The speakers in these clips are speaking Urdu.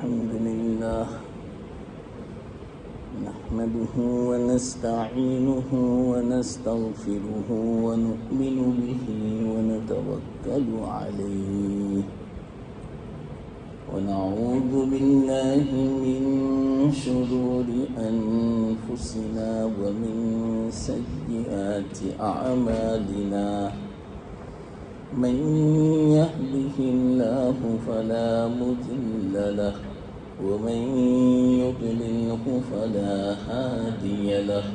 الحمد لله نحمده ونستعينه ونستغفره ونؤمن به ونتوكل عليه ونعوذ بالله من شرور أنفسنا ومن سيئات أعمالنا من يهده الله فلا مضل له ومن يضلله فلا هادي له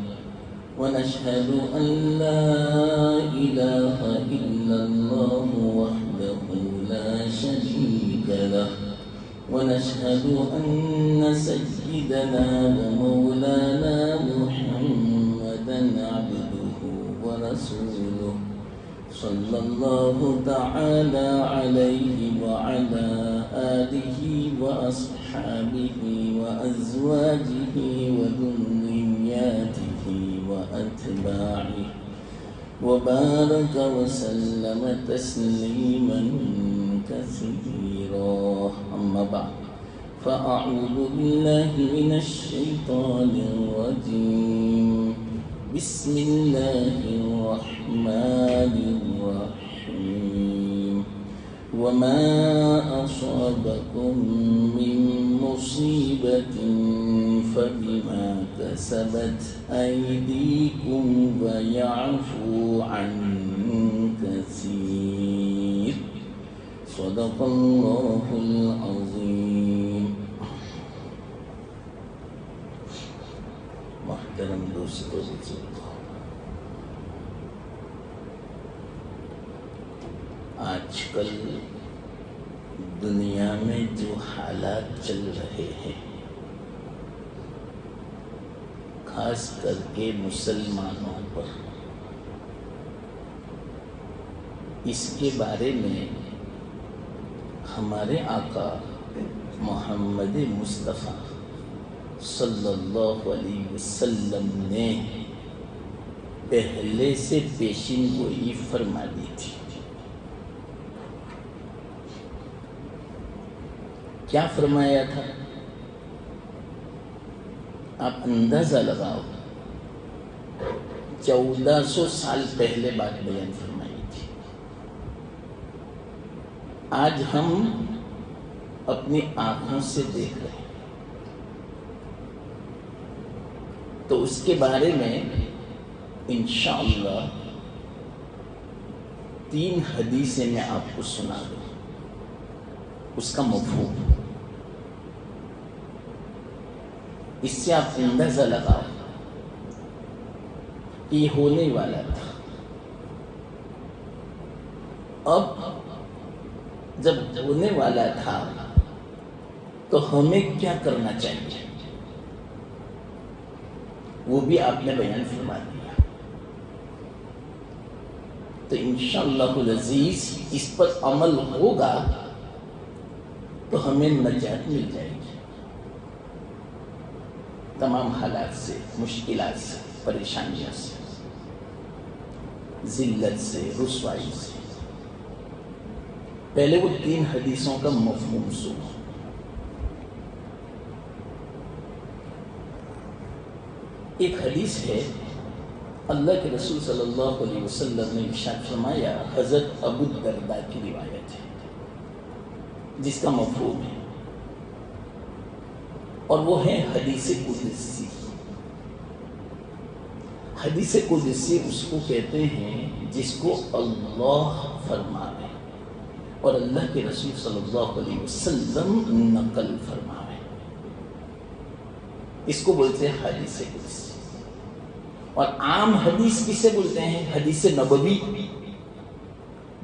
ونشهد أن لا إله إلا الله وحده لا شريك له ونشهد أن سيدنا ومولانا محمدا عبده ورسوله صلى الله تعالى عليه وعلى آله وأصحابه وأزواجه وذرياته وأتباعه وبارك وسلم تسليما كثيرا أما بعد فأعوذ بالله من الشيطان الرجيم بسم الله الرحمن الرحيم وما أصابكم من مصيبة فبما كسبت أيديكم ويعفو عن كثير صدق الله العظيم. محترم دوستو آج کل دنیا میں جو حالات چل رہے ہیں خاص کر کے مسلمانوں پر، اس کے بارے میں ہمارے آقا محمد مصطفیٰ صلی اللہ علیہ وسلم نے پہلے سے پیشین گوئی فرما دی تھی. کیا فرمایا تھا؟ آپ اندازہ لگاؤ، 1400 سال پہلے بات بیان فرمائی تھی. آج ہم اپنی آنکھوں سے دیکھ رہے ہیں، تو اس کے بارے میں انشاءاللہ 3 حدیثیں میں آپ کو سنا دوں، اس کا مفہوم. اس سے آپ اندازہ لگاؤ کہ یہ ہونے والا تھا. اب جب ہونے والا تھا تو ہمیں کیا کرنا چاہیے وہ بھی آپ نے بیان فرما دیا. تو انشاءاللہ العزیز اس پر عمل ہوگا تو ہمیں نجات مل جائے گی تمام حالات سے، مشکلات سے، پریشانیوں سے، ذلت سے، رسوائی سے. پہلے وہ 3 حدیثوں کا مفہوم سنو. ایک حدیث ہے، اللہ کے رسول صلی اللہ علیہ وسلم نے ارشاد فرمایا، حضرت ابو الدرداء کی روایت ہے جس کا مفہوم ہے، اور وہ ہے حدیث قدسی. حدیث قدسی اس کو کہتے ہیں جس کو اللہ فرماوے اور اللہ کے رسول صلی اللہ علیہ وسلم نقل فرماوے، اس کو بولتے ہیں حدیث قدسی. اور عام حدیث کسے بولتے ہیں؟ حدیث نبوی،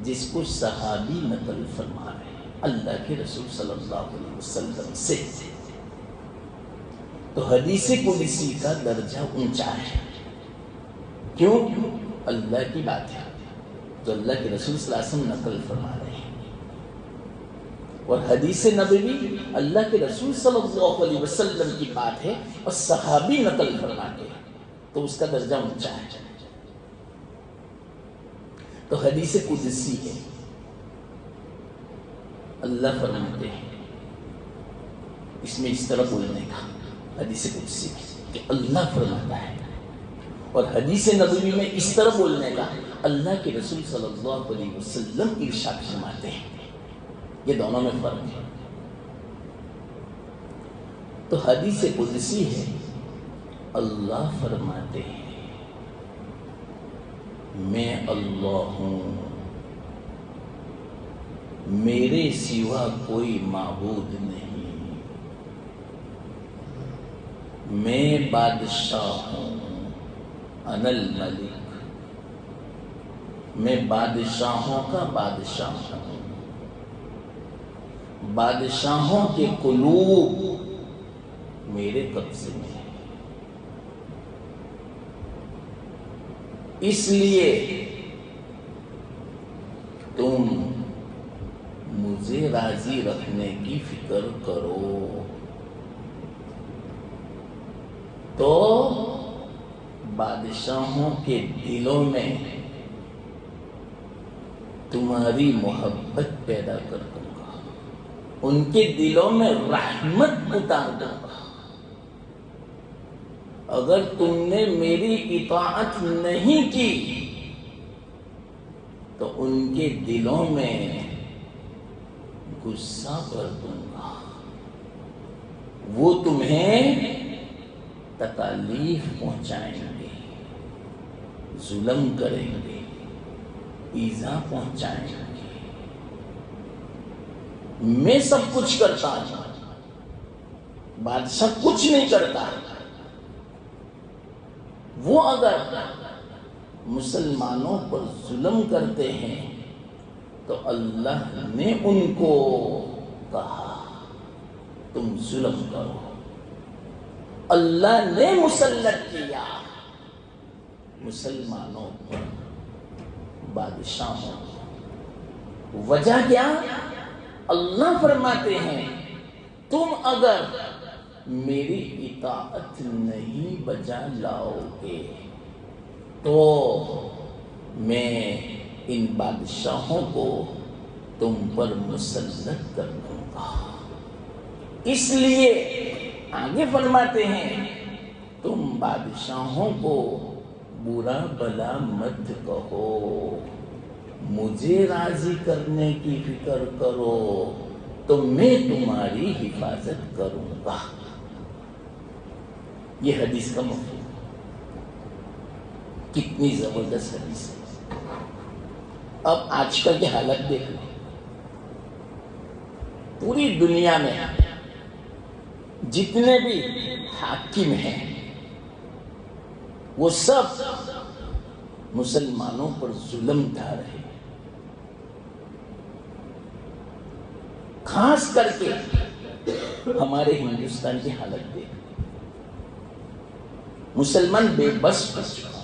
جس کو صحابی نقل فرماوے اللہ کے رسول صلی اللہ علیہ وسلم سے. تو حدیث قدسی کا درجہ اونچا ہے. کیوں؟ اللہ کی بات ہے جو اللہ کے رسول صلی اللہ علیہ وسلم نقل فرما رہے ہیں. اور حدیث نبوی اللہ کے رسول صلی اللہ علیہ وسلم کی بات ہے اور صحابی نقل فرماتے ہیں، تو اس کا درجہ اونچا ہے. تو حدیث قدسی ہے. اللہ فرماتے ہیں اس میں اس طرح بولنے کا حدیث قدسی کہ اللہ فرماتا ہے، اور حدیث نبوی میں اس طرح بولنے کا اللہ کے رسول صلی اللہ علیہ وسلم ارشاد فرماتے ہیں. یہ دونوں میں فرق ہے. تو حدیث قدسی ہے، اللہ فرماتے ہیں میں اللہ ہوں، میرے سوا کوئی معبود نہیں، میں بادشاہ ہوں، انا الملک، میں بادشاہوں کا بادشاہ ہوں، بادشاہوں کے قلوب میرے قبضے میں ہے، اس لیے تم مجھے راضی رکھنے کی فکر کرو تو بادشاہوں کے دلوں میں تمہاری محبت پیدا کر دوں گا، ان کے دلوں میں رحمت اتار دوں گا. اگر تم نے میری اطاعت نہیں کی تو ان کے دلوں میں غصہ کر دوں گا، وہ تمہیں تکالیف پہنچائیں گے، ظلم کریں گے، ایذا پہنچائیں گے. میں سب کچھ کرتا ہوں، بادشاہ کچھ نہیں کرتا. وہ اگر مسلمانوں پر ظلم کرتے ہیں تو اللہ نے ان کو کہا تم ظلم کرو. اللہ نے مسلط کیا مسلمانوں پر بادشاہوں. وجہ کیا؟ اللہ فرماتے ہیں تم اگر میری اطاعت نہیں بجا لاؤ گے تو میں ان بادشاہوں کو تم پر مسلط کر دوں گا. اس لیے آگے فرماتے ہیں تم بادشاہوں کو برا بلا مت کہو، مجھے راضی کرنے کی فکر کرو تو میں تمہاری حفاظت کروں گا. یہ حدیث کا مفہوم کتنی زبردست حدیث ہے. اب آج کل کی حالت دیکھ لو، پوری دنیا میں جتنے بھی حاکم ہیں وہ سب مسلمانوں پر ظلم ڈھا رہے ہیں. خاص کر کے ہمارے ہندوستان کی حالت دیکھ، مسلمان بے بس ہو چکا،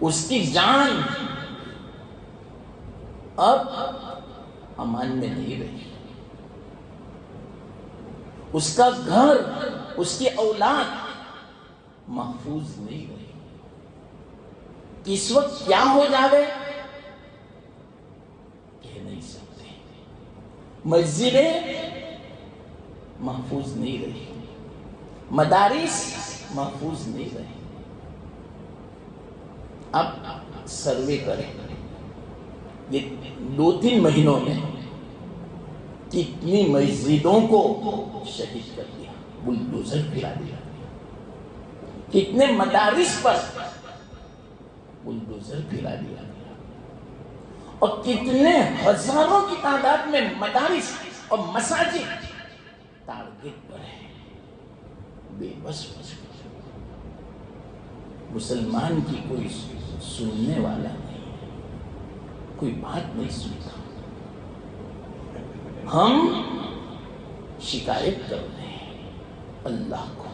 اس کی جان اب امان میں نہیں رہی، اس کا گھر، اس کی اولاد محفوظ نہیں رہی. کس وقت کیا ہو جاوے کہہ نہیں سکتے. مسجدیں محفوظ نہیں رہی، مدارس محفوظ نہیں رہے. اب سروے کریں یہ 2-3 مہینوں میں کتنی مسجدوں کو شہید کر دیا، بلڈوزر پھرا دیا. کتنے مدارس پر بلڈوزر پھرا دیا، اور کتنے ہزاروں کی تعداد میں مدارس اور مساجد ٹارگٹ پر ہیں. بے بس مسلمان کی کوئی سننے والا نہیں، کوئی بات نہیں سنتا. ہم شکایت کر رہے ہیں اللہ کو،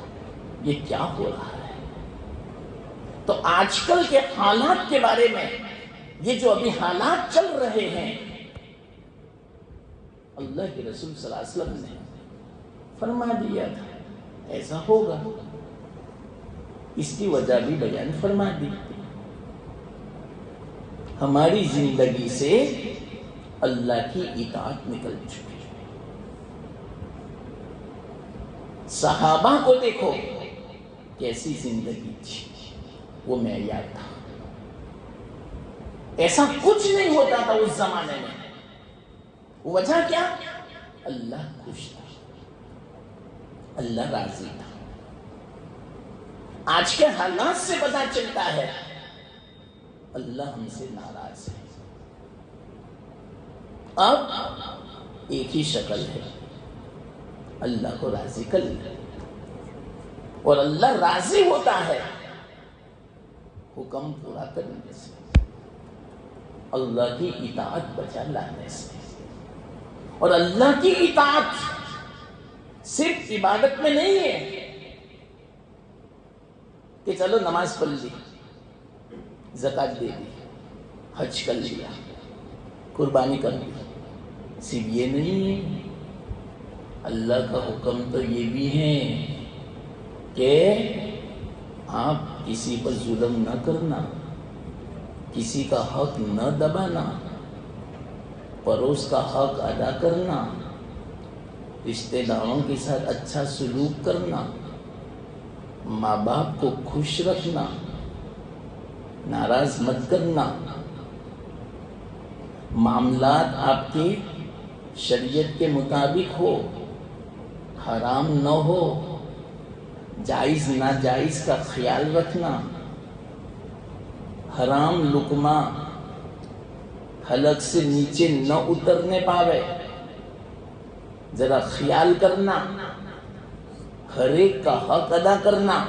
یہ کیا ہو رہا ہے. تو آج کل کے حالات کے بارے میں، یہ جو ابھی حالات چل رہے ہیں، اللہ کے رسول صلی اللہ علیہ وسلم نے فرما دیا تھا ایسا ہوگا. اس کی وجہ بھی بیان فرما دی. ہماری زندگی سے اللہ کی اطاعت نکل چکی ہے. صحابہ کو دیکھو کیسی زندگی تھی، وہ معیار تھا. ایسا کچھ نہیں ہوتا تھا اس زمانے میں. وجہ کیا؟ اللہ خوش تھا، اللہ راضی تھا. آج کے حالات سے پتا چلتا ہے اللہ ہم سے ناراض ہے. اب ایک ہی شکل ہے، اللہ کو راضی کر لیا. اور اللہ راضی ہوتا ہے حکم پورا کرنے سے، اللہ کی اطاعت بجا لانے سے. اور اللہ کی اطاعت صرف عبادت میں نہیں ہے کہ چلو نماز پڑھ لی، زکات دے دی، حج کر لیا، قربانی کر لی. صرف یہ نہیں ہے، اللہ کا حکم تو یہ بھی ہے کہ آپ کسی پر ظلم نہ کرنا، کسی کا حق نہ دبانا، پڑوس کا حق ادا کرنا، رشتہ داروں کے ساتھ اچھا سلوک کرنا، ماں باپ کو خوش رکھنا، ناراض مت کرنا. معاملات آپ کی شریعت کے مطابق ہو، حرام نہ ہو، جائز ناجائز کا خیال رکھنا، حرام لقمہ حلق سے نیچے نہ اترنے پاوے، ذرا خیال کرنا، ہر ایک کا حق ادا کرنا،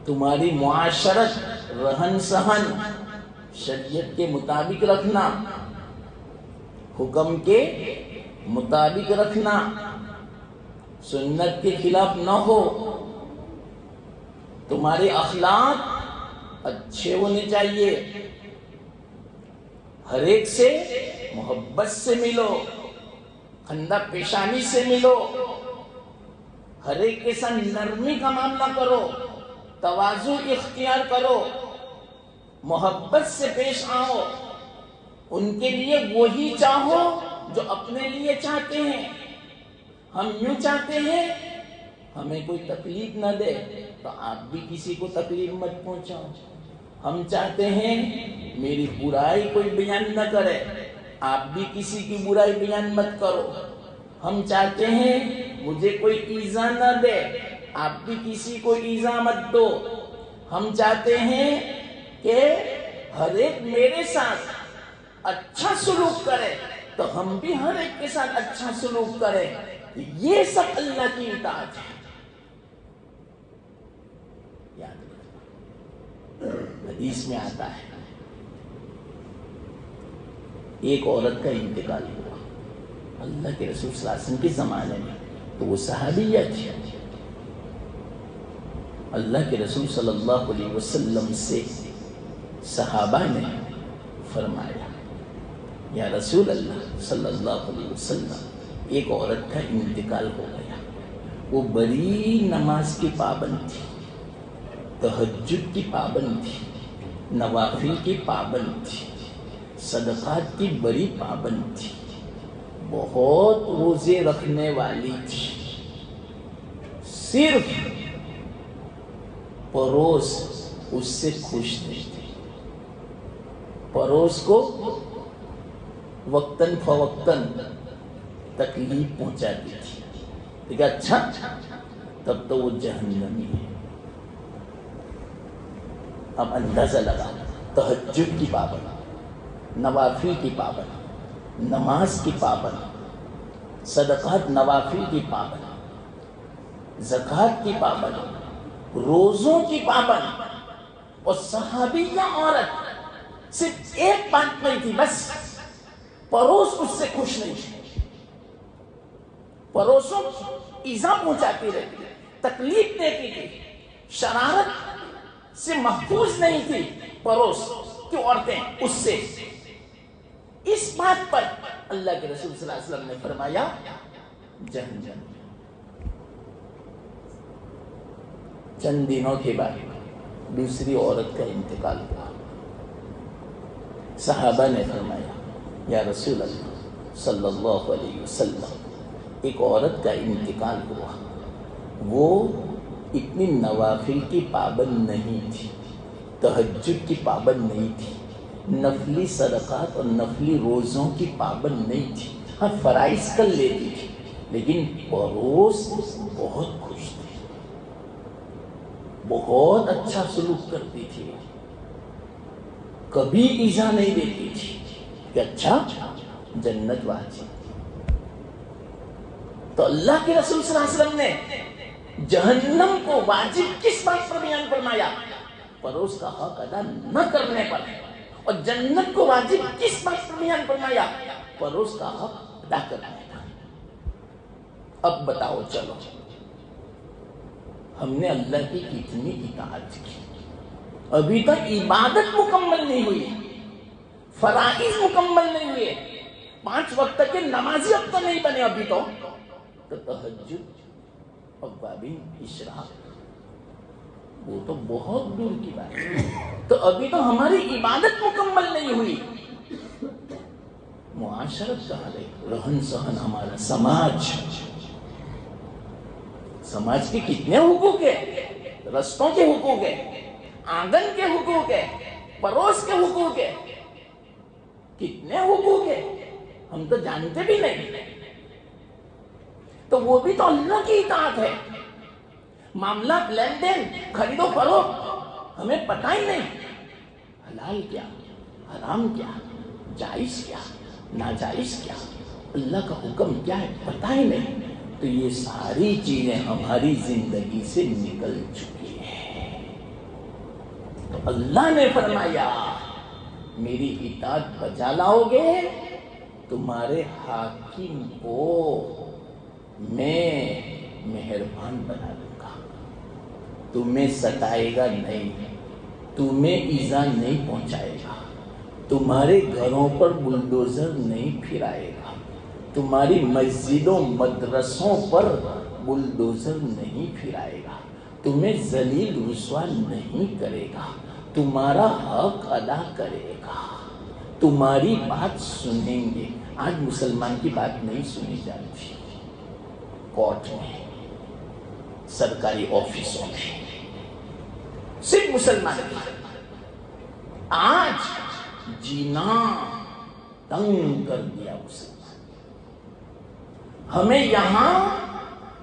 تمہاری معاشرت رہن سہن شریعت کے مطابق رکھنا، حکم کے مطابق رکھنا، سنت کے خلاف نہ ہو. تمہارے اخلاق اچھے ہونے چاہیے، ہر ایک سے محبت سے ملو، خندہ پیشانی سے ملو، ہر ایک کے ساتھ نرمی کا معاملہ کرو، تواضع اختیار کرو، محبت سے پیش آؤ. ان کے لیے وہی چاہو جو اپنے لیے چاہتے ہیں. ہم یوں چاہتے ہیں ہمیں کوئی تکلیف نہ دے تو آپ بھی کسی کو تکلیف مت پہنچاؤ. ہم چاہتے ہیں میری برائی کوئی بیان نہ کرے، آپ بھی کسی کی برائی بیان مت کرو. ہم چاہتے ہیں مجھے کوئی ایذا نہ دے، آپ بھی کسی کو ایذا مت دو. ہم چاہتے ہیں کہ ہر ایک میرے ساتھ اچھا سلوک کرے تو ہم بھی ہر ایک کے ساتھ اچھا سلوک کریں. یہ سب اللہ کی اطاعت ہے. یاد رکھنا، حدیث میں آتا ہے ایک عورت کا انتقال ہوا اللہ کے رسول صلی اللہ علیہ وسلم کے زمانے میں، تو وہ صحابیہ تھی. اللہ کے رسول صلی اللہ علیہ وسلم سے صحابہ نے فرمایا یا رسول اللہ صلی اللہ علیہ وسلم، ایک عورت کا انتقال ہو گیا، وہ بڑی نماز کی پابند تھی، تہجد کی پابند تھی، نوافل کی پابند تھی، صدقات کی بڑی پابند تھی، بہت روزے رکھنے والی تھی. صرف پڑوس اس سے خوش نہیں تھے. پڑوس کو وقتاً فوقتاً تکلیف پہنچاتی تھی. ٹھیک ہے، اچھا تب تو وہ جہنمی ہے. اب اندازہ لگا، تہجد کی پابند، نوافل کی پابند، نماز کی پابند، صدقات نوافل کی پابند، زکوٰۃ کی پابند، روزوں کی پابند. اور صحابیہ عورت صرف ایک بات نہیں تھی، بس پڑوس اس سے خوش نہیں تھی. پڑوسوں ایذا پہنچاتی رہتی، تکلیف دیتی تھی، شرارت سے محفوظ نہیں تھی پڑوس کی عورتیں اس سے. اس بات پر اللہ کے رسول صلی اللہ علیہ وسلم نے فرمایا جہنم. چند دنوں کے بعد دوسری عورت کا انتقال ہوا. صحابہ نے فرمایا یا رسول اللہ صلی اللہ علیہ وسلم، ایک عورت کا انتقال ہوا، وہ اتنی نوافل کی پابند نہیں تھی، تہجد کی پابند نہیں تھی، نفلی صدقات اور نفلی روزوں کی پابند نہیں تھی. ہاں فرائض کر لیتی تھی، لیکن پڑوس بہت خوش تھی، بہت اچھا سلوک کرتی تھی، کبھی ایذا نہیں دیتی تھی کہ اچھا جنت واجب. تو اللہ کے رسول صلی اللہ علیہ وسلم نے جہنم کو واجب کس بات پر بیان فرمایا؟ پڑوس کا حق ادا نہ کرنے پر. اور جنت کو واجب کس بات پر بیان فرمایا؟ پڑوس کا حق ادا کرنے پر. اب بتاؤ چلو، ہم نے اللہ کی کتنی اطاعت کی، ابھی تک عبادت مکمل نہیں ہوئی، فرائض مکمل نہیں ہوئے، 5 وقت کے نمازی اب تو نہیں بنے ابھی تو تہجد اوابین اشراق وہ تو بہت دور کی بات ہے. تو ابھی تو ہماری عبادت مکمل نہیں ہوئی. معاشرت کہاں رہے، رہن سہن ہمارا سماج کے کتنے حقوق ہیں، رستوں کے حقوق ہیں، آنگن کے حقوق ہیں، پڑوس کے حقوق ہیں، کتنے حقوق ہیں ہم تو جانتے بھی نہیں. تو وہ بھی تو اللہ کی اطاعت ہے. معاملات لین دین خرید و فروخت ہمیں پتہ ہی نہیں، حلال کیا حرام کیا، جائز کیا ناجائز کیا، اللہ کا حکم کیا ہے پتہ ہی نہیں. تو یہ ساری چیزیں ہماری زندگی سے نکل چکی ہیں. تو اللہ نے فرمایا میری اطاعت بجا لاؤ گے، تمہارے حاکم کو میں مہربان بنا دوں گا، تمہیں ستائے گا نہیں، تمہیں ایذا نہیں پہنچائے گا، تمہارے گھروں پر بلڈوزر نہیں پھرائے گا، تمہاری مسجدوں مدرسوں پر بلڈوزر نہیں پھرائے گا، تمہیں ذلیل رسوا نہیں کرے گا، تمہارا حق ادا کرے گا، تمہاری بات سنیں گے. آج مسلمان کی بات نہیں سنی جاتی، کورٹ میں، سرکاری آفسوں میں صرف مسلمان. آج جینا تنگ کر دیا مسلمان. ہمیں یہاں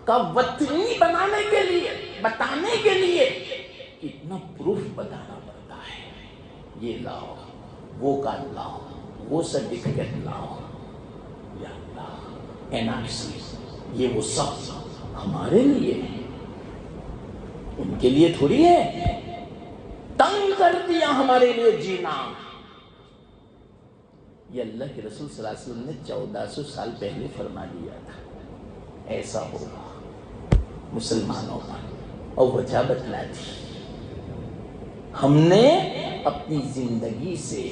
کا وطنی بنانے کے لیے، بتانے کے لیے کتنا پروف بتانا پڑتا ہے. یہ لاؤ، وہ کارڈ لاؤ، وہ سرٹیفکیٹ لاؤ، یا اللہ NRC، یہ وہ سب ہمارے لیے، ان کے لیے تھوڑی ہے. تنگ کر دیا ہمارے لیے جینا. یہ اللہ کے رسول صلی اللہ علیہ وسلم نے 1400 سال پہلے فرما دیا تھا ایسا ہوگا مسلمانوں پر، اور وجہ بتلا دی. ہم نے اپنی زندگی سے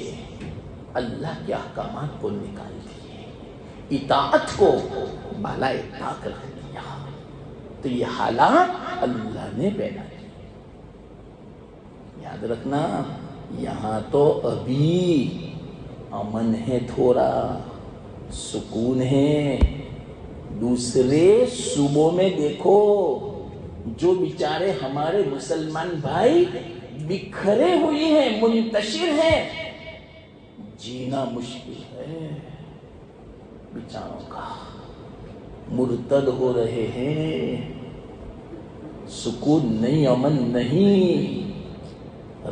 اللہ کے احکامات کو نکال دیے، اطاعت کو بالائے طاق رکھ دیا. تو یہ حالات اللہ نے پیدا کیے. یاد رکھنا، یہاں تو ابھی امن ہے، تھوڑا سکون ہے. دوسرے صوبوں میں دیکھو، جو بیچارے ہمارے مسلمان بھائی بکھرے ہوئے ہیں، منتشر ہیں، جینا مشکل ہے بیچاروں کا. مرتد ہو رہے ہیں، سکون نہیں، امن نہیں.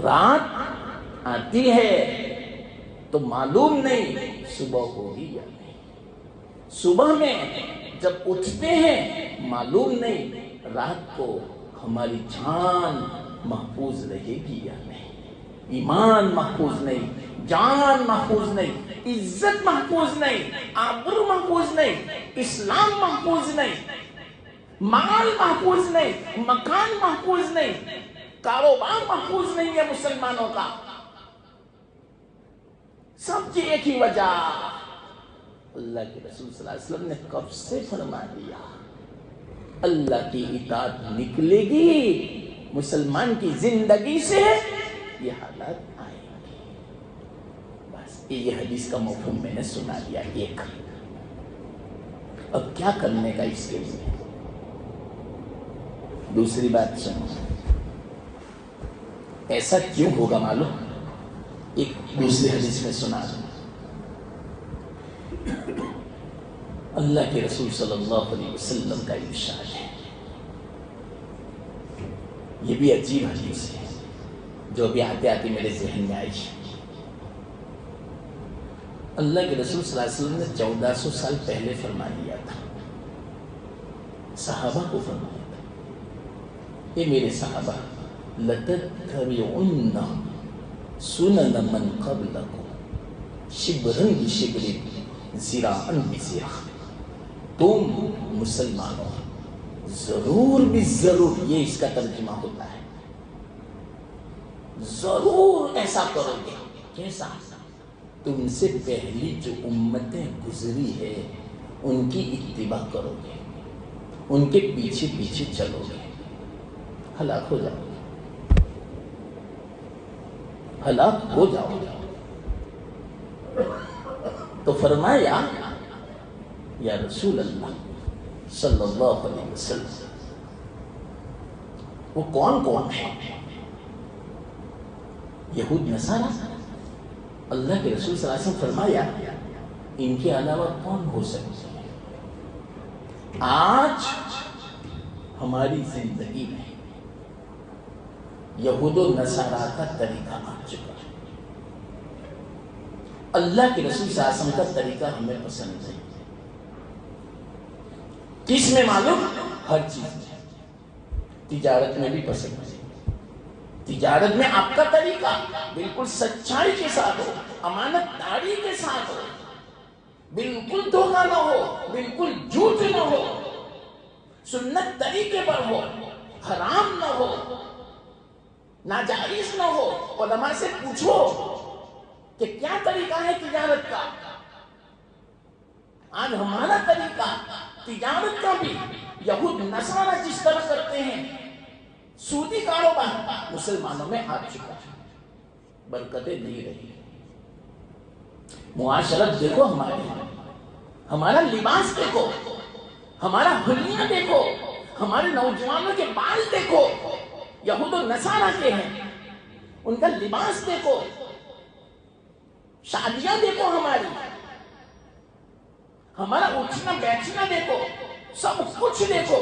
رات آتی ہے تو معلوم نہیں صبح ہوگی یا نہیں. صبح میں جب اٹھتے ہیں معلوم نہیں رات کو ہماری جان محفوظ رہے گی یا نہیں. ایمان محفوظ نہیں، جان محفوظ نہیں، عزت محفوظ نہیں، آبرو محفوظ نہیں، اسلام محفوظ نہیں، مال محفوظ نہیں، مکان محفوظ نہیں، کاروبار محفوظ نہیں ہے مسلمانوں کا. سب کی ایک ہی وجہ، اللہ کے رسول صلی اللہ علیہ وسلم نے کب سے فرما دیا اللہ کی اطاعت نکلے گی مسلمان کی زندگی سے، یہ حالات آئیں گے. بس یہ حدیث کا مفہوم میں نے سنا دیا. ایک اب کیا کرنے کا اس کے لیے؟ دوسری بات سنو، ایسا کیوں ہوگا معلوم؟ ایک دوسری حدیث میں سنا دوں، اللہ کے رسول صلی اللہ علیہ وسلم کا ارشاد ہے، یہ بھی عجیب حدیث ہے جو ابھی آتے آتے میرے ذہن میں آئی۔ اللہ کے رسول صلی اللہ علیہ وسلم نے 1400 سال پہلے فرما دیا تھا، صحابہ کو فرمایا تھا، اے میرے صحابہ، لَتَتَّبِعُنَّ سُنَنَ مَنْ قَبْلَكُمْ شِبْرًا بِشِبْرٍ ذِرَاعًا بِذِرَاعٍ، تم مسلمانوں ضرور بھی ضرور، یہ اس کا ترجمہ ہوتا ہے، ضرور ایسا کرو گے۔ کیسا؟ تم سے پہلی جو امتیں گزری ہے ان کی اتباع کرو گے، ان کے پیچھے پیچھے چلو گے، ہلاک ہو جاؤ گے، ہلاک ہو جاؤ گے۔ تو فرمایا یا رسول اللہ صلی اللہ علیہ وسلم، وہ کون کون ہے؟ یہود نصارہ؟ اللہ کے رسول صلی اللہ علیہ وسلم فرمایا ان کے علاوہ کون ہو سکتے ہیں؟ آج ہماری زندگی میں یہود و نصارہ کا طریقہ آ چکا ہے، اللہ کے رسول صلی اللہ علیہ وسلم کا طریقہ ہمیں پسند ہے۔ کس میں معلوم؟ ہر چیز میں، تجارت میں بھی پسند ہے۔ تجارت میں آپ کا طریقہ بالکل سچائی کے ساتھ ہو، امانت داری کے ساتھ ہو، بالکل دھوکہ نہ ہو، بالکل جھوٹ نہ ہو، سنت طریقے پر ہو، حرام نہ ہو، ناجائز نہ ہو۔ علماء سے پوچھو کہ کیا طریقہ ہے تجارت کا؟ آج ہمارا طریقہ تجارت کا بھی یہود نصارہ جس طرح کرتے ہیں، سودی کاروبار مسلمانوں میں آ چکا ہے، برکتیں نہیں رہی۔ معاشرت دیکھو ہمارا لباس دیکھو، ہمارا حلیہ دیکھو، ہمارے نوجوانوں کے بال دیکھو، یہود و نصارہ کے ہیں، ان کا لباس دیکھو، شادیاں دیکھو، ہمارا اٹھنا بیٹھنا دیکھو، سب کچھ دیکھو۔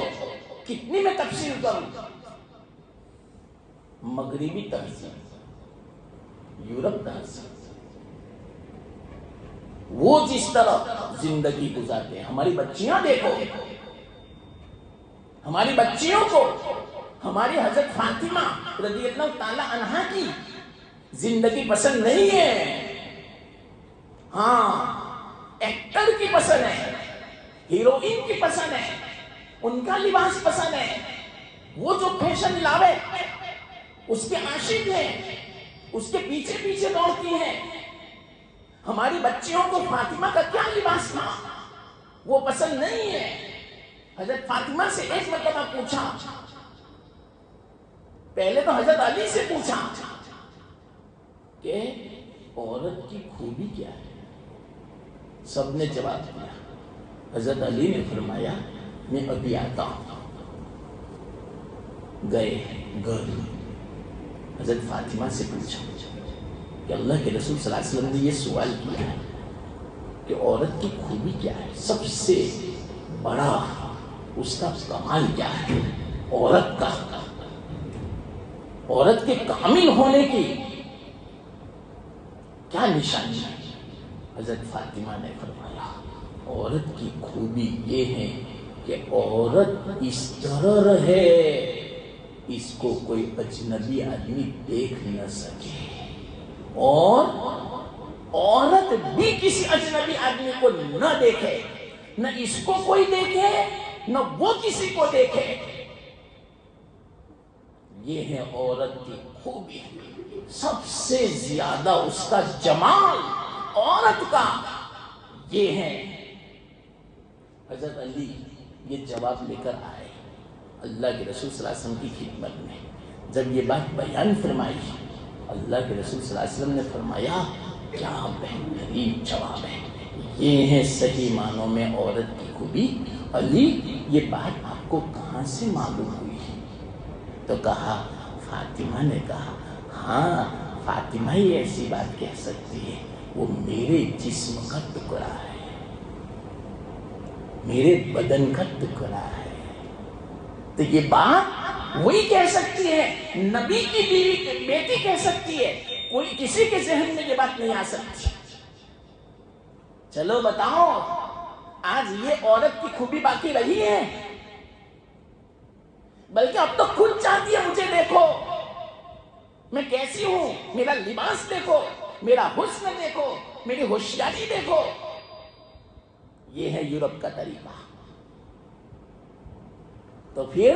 کتنی میں تفصیل کروں؟ مغربی تہذیب، یورپ تہذیب، وہ جس طرح زندگی گزارتے ہیں، ہماری بچیاں دیکھو، ہماری بچیوں کو ہماری حضرت فاطمہ رضی اللہ تعالی عنہا کی زندگی پسند نہیں ہے، ہاں ایکٹر کی پسند ہے، ہیروئن کی پسند ہے، ان کا لباس پسند ہے، وہ جو فیشن لاوے اس کے عاشق ہیں، اس کے پیچھے پیچھے دوڑتی ہیں۔ ہماری بچیوں کو فاطمہ کا کیا لباس تھا وہ پسند نہیں ہے۔ حضرت فاطمہ سے ایک مرتبہ پوچھا، پہلے تو حضرت علی سے پوچھا کہ عورت کی خوبی کیا ہے؟ سب نے جواب دیا۔ حضرت علی نے فرمایا میں ابھی آتا ہوں۔ گئے گھر، حضرت فاطمہ سے پوچھا کہ اللہ کے رسول صلی اللہ علیہ وسلم نے یہ سوال کیا ہے کہ عورت کی خوبی کیا ہے، سب سے بڑا اس کا کمال کیا ہے؟ عورت کے کامل ہونے کی کیا نشانی ہے؟ حضرت فاطمہ نے فرمایا عورت کی خوبی یہ ہے کہ عورت اس طرح رہے اس کو کوئی اجنبی آدمی دیکھ نہ سکے، اور عورت بھی کسی اجنبی آدمی کو نہ دیکھے، نہ اس کو کوئی دیکھے نہ وہ کسی کو دیکھے۔ یہ ہے عورت کی خوبی، سب سے زیادہ اس کا جمال عورت کا یہ ہے۔ حضرت علی یہ جواب لے کر آئے اللہ کے رسول صلی اللہ علیہ وسلم کی خدمت میں۔ جب یہ بات بیان فرمائی، اللہ کے رسول صلی اللہ علیہ وسلم نے فرمایا کیا بہترین جواب ہے، یہ ہے صحیح معنوں میں عورت کی خوبی۔ علی یہ بات آپ کو کہاں سے معلوم ہوئی؟ تو کہا فاطمہ نے کہا ہاں فاطمہ ہی ایسی بات کہہ سکتی ہے، وہ میرے جسم کا ٹکڑا ہے، میرے بدن کا ٹکڑا ہے۔ تو یہ بات وہی کہہ سکتی ہے، نبی کی بیوی بیٹی کہہ سکتی ہے، کوئی کسی کے ذہن میں یہ بات نہیں آ سکتی۔ چلو بتاؤ آج یہ عورت کی خوبی باقی رہی ہے؟ بلکہ اب تو خود چاہتی ہے مجھے دیکھو میں کیسی ہوں، میرا لباس دیکھو، میرا حسن دیکھو، میری ہوشیاری دیکھو۔ یہ ہے یورپ کا طریقہ۔ تو پھر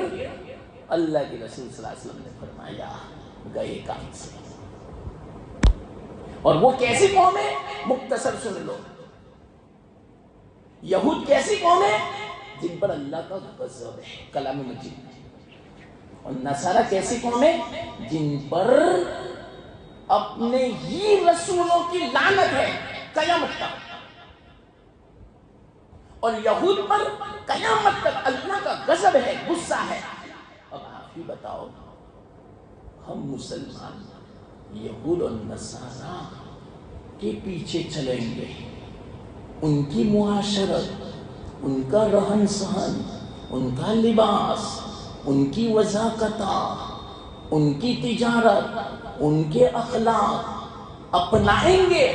اللہ کے رسول صلی اللہ علیہ وسلم نے فرمایا گئے کام سے۔ اور وہ کیسی قوم ہے مختصر سن لو، یہود کیسی قوم ہے جن پر اللہ کا غضب ہے کلام مجید، اور نصارہ کیسی قوم ہے جن پر اپنے ہی رسولوں کی لعنت ہے قیامت تک، اور یہود پر قیامت تک اللہ کا غضب ہے، غصہ ہے۔ اب آپ ہی بتاؤ ہم مسلمان یہود اور نصارہ کے پیچھے چلیں گے، ان کی معاشرت، ان کا رہن سہن، ان کا لباس، ان کی وضاقت، ان کی تجارت، ان کے اخلاق اپنائیں گے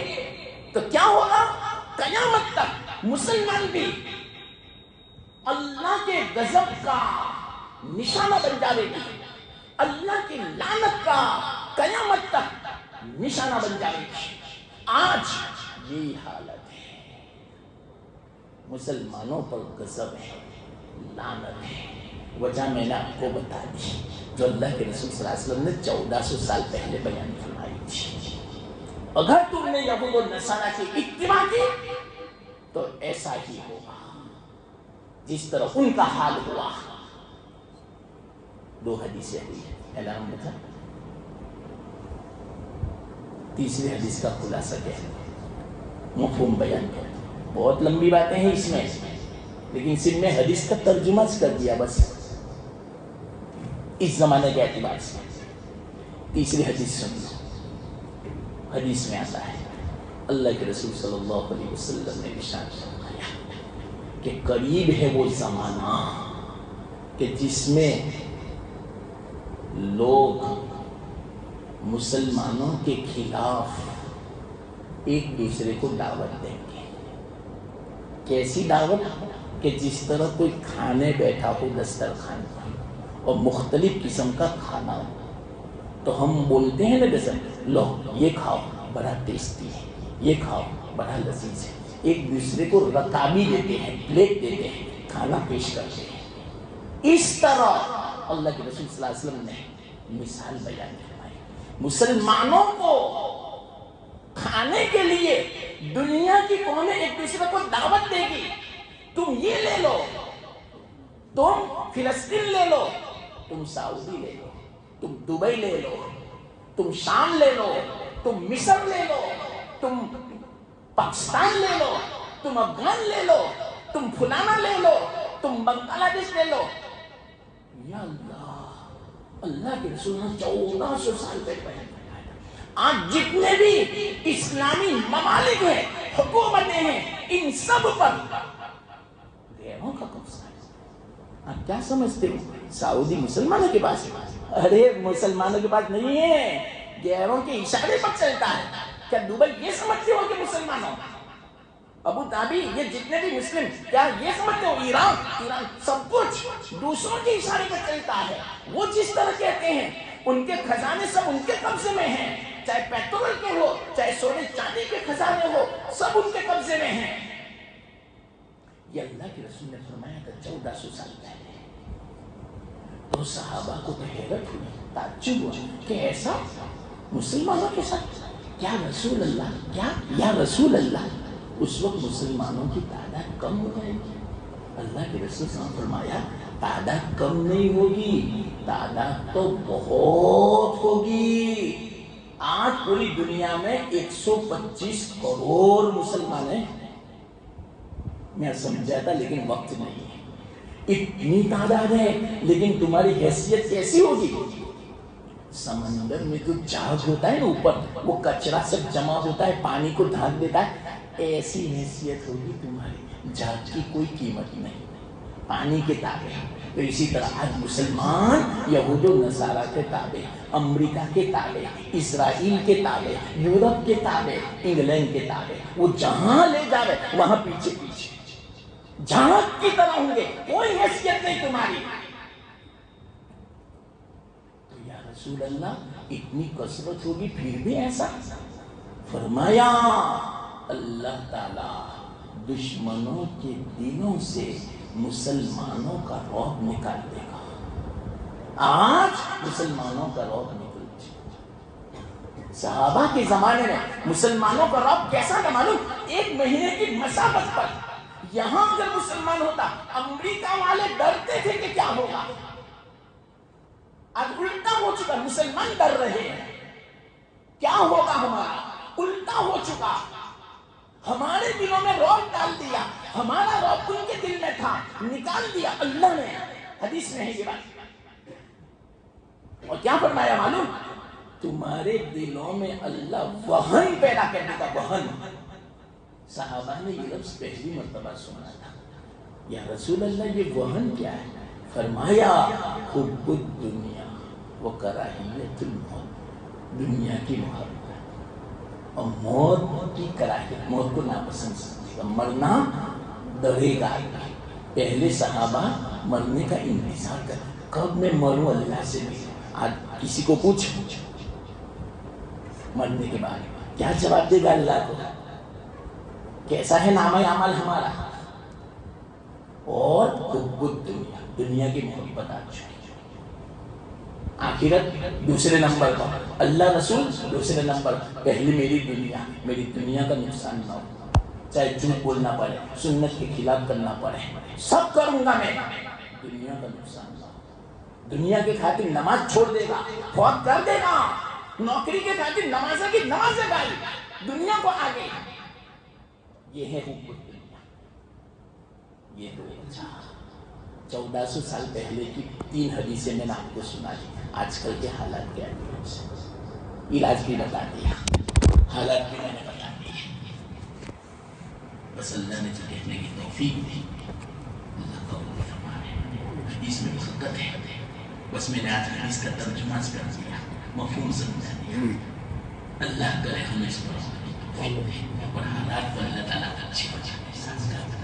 تو کیا ہوگا؟ قیامت تک مسلمان بھی اللہ کے غضب کا نشانہ بن جائے گی، اللہ کی لعنت کا قیامت تک نشانہ بن جائے گی۔ آج یہی حالت ہے، مسلمانوں پر غضب ہے، لعنت ہے۔ وجہ میں نے آپ کو بتا دی جو اللہ کے رسول صلی اللہ علیہ وسلم نے 1400 سال پہلے بیان فرمائی تھی۔ اگر تم نے یہود و نصارہ کی اتباع کی تو ایسا ہی ہوگا جس طرح ان کا حال ہوا۔ دو حدیثیں اعلان بتا، تیسری حدیث کا خلاصہ کیا ہے، مفہوم بیان کر۔ بہت لمبی باتیں ہیں اس میں، لیکن صرف میں حدیث کا ترجمہ کر دیا بس اس زمانے کے اعتبار سے۔ تیسری حدیث سن لو، حدیث میں آتا ہے اللہ کے رسول صلی اللہ علیہ وسلم نے ارشاد فرمایا کہ قریب ہے وہ زمانہ کہ جس میں لوگ مسلمانوں کے خلاف ایک دوسرے کو دعوت دیں گے۔ کیسی دعوت؟ کہ جس طرح کوئی کھانے بیٹھا ہو دسترخوان پر اور مختلف قسم کا کھانا ہو تو ہم بولتے ہیں نا جیسے لو یہ کھاؤ بڑا ٹیسٹی ہے، یہ کھاؤ بڑا لذیذ ہے، ایک دوسرے کو رکابی دیتے ہیں، پلیٹ دیتے ہیں، کھانا پیش کرتے ہیں۔ اس طرح اللہ کے رسول صلی اللہ علیہ وسلم نے مثال بیان فرمائی، مسلمانوں کو کھانے کے لیے دنیا کی قومیں ایک دوسرے کو دعوت دے گی، تم یہ لے لو، تم فلسطین لے لو، تم سعودی لے لو، تم دبئی لے لو، تم شام لے لو، تم مصر لے لو، تم پاکستان لے لو، تم افغان لے لو، تم فلانا لے لو، تم بنگلہ دیش لے لو۔ یا اللہ، اللہ کے رسول نے 1400 سال پہلے بیان فرمایا۔ آج جتنے بھی اسلامی ممالک ہیں، حکومتیں ہیں، ان سب پر غیروں کا قبضہ ہے۔ آپ کیا سمجھتے ہو سعودی مسلمانوں کے پاس؟ ارے مسلمانوں کے پاس نہیں ہے، غیروں کے اشارے پر چلتا ہے۔ کیا دبئی یہ سمجھتے ہو کہ مسلمانوں، ابو دھابی یہ جتنے بھی مسلم کیا یہ سمجھتے ہو ایران سب کچھ دوسروں کے اشارے پر چلتا ہے؟ وہ جس طرح کہتے ہیں ان کے خزانے سب ان کے قبضے میں ہیں، چاہے پیٹرول کے ہو چاہے سونے چاندی کے خزانے ہو، سب ان کے قبضے میں ہیں۔ یہ اللہ کے رسول نے فرمایا تھا 1400 سال پہلے۔ تو صحابہ کو تو حیرت ہوئی، تعجب ہوا کہ ایسا مسلمانوں کے ساتھ؟ کیا رسول اللہ، کیا یا رسول اللہ، اس وقت مسلمانوں کی تعداد کم ہو جائے گی؟ اللہ کے رسول نے فرمایا تعداد کم نہیں ہوگی، تعداد تو بہت ہوگی۔ آج پوری دنیا میں 125 کروڑ مسلمان ہیں۔ میں سمجھا تھا لیکن وقت نہیں ہے۔ اتنی تعداد ہے لیکن تمہاری حیثیت کیسی ہوگی؟ سمندر میں جو جھاگ ہوتا ہے نا اوپر، وہ کچرا سب جمع ہوتا ہے، پانی کو ڈھانک دیتا ہے، ایسی حیثیت ہوگی تمہاری، جھاگ کی کوئی قیمت نہیں، پانی کے تابع۔ تو اسی طرح آج مسلمان یہود و نصارہ کے تابع، امریکہ کے تابع، اسرائیل کے تابع، یورپ کے تابع، انگلینڈ کے تابع، وہ جہاں لے جا رہے وہاں پیچھے پیچھے جھاگ کی طرح ہوں گے، کوئی حیثیت نہیں تمہاری۔ تو یا رسول اللہ اتنی کثرت ہوگی پھر بھی ایسا؟ فرمایا اللہ تعالی دشمنوں کے دلوں سے مسلمانوں کا رعب نکال دے گا۔ آج مسلمانوں کا رعب نکل چکا۔ صحابہ کے زمانے میں مسلمانوں کا رعب کیسا تھا معلوم؟ 1 مہینے کی مسافت پر یہاں اگر مسلمان ہوتا، امریکہ والے ڈرتے تھے کہ کیا ہوگا۔ آج الٹا ہو چکا، مسلمان ڈر رہے ہیں کیا ہوگا ہمارا، الٹا ہو چکا۔ ہمارے دلوں میں رعب ڈال دیا، ہمارا رعب ان کے دل میں تھا، نکال دیا اللہ نے۔ حدیث میں ہے یہ بات، اور کیا فرمایا معلوم؟ تمہارے دلوں میں اللہ وہن پیدا کرنے کا، وہن۔ صحابہ نے یہ لفظ پہلی مرتبہ سنا تھا، یا رسول اللہ یہ وہن کیا ہے؟ فرمایا حب الدنیا و کراہیت الموت، دنیا کی محبت اور موت کی کراہیت، موت کو ناپسند سمجھے گا، مرنا ڈرے گا۔ پہلے صحابہ مرنے کا انتظار کرتے، کب میں مروں اللہ سے بھی۔ آج کسی کو پوچھ مرنے کے بعد کیا جواب دے گا اللہ کو؟ کیسا ہے نامہ اعمال ہمارا؟ اور حب الدنیا، دنیا کی محبت آ چکی، آخرت دوسرے نمبر پر، اللہ رسول دوسرے نمبر، پہلے میری دنیا کا نقصان نہ ہو، چاہے جھوٹ بولنا پڑے، سنت کے خلاف کرنا پڑے، سب کروں گا میں، دنیا کا نقصان نہ ہو۔ دنیا کے خاطر نماز چھوڑ دے گا، فوت کر دے گا، نوکری کے خاطر نمازیں کی نمازیں گائی، دنیا کو آگے، یہ ہے حب الدنیا۔ یہ 1400 سال پہلے کی 3 حدیثیں میں نے آپ کو سنا دی، آج کل کے حالات کیا ہیں، علاج بھی بتا دیا، حالات بھی میں نے بتا دیے، بس اللہ نے جو کہنے کی توفیق دی اللہ قبول فرمائے۔ حدیث میں برکت ہے، بس میں نے آج حدیث کا ترجمہ کر دیا، مفہوم سمجھا دیا۔ اللہ کرے ہمیں اس پر توفیق دے اور حالات کو اللہ تعالیٰ کا اچھی وجہ احساس کر دے۔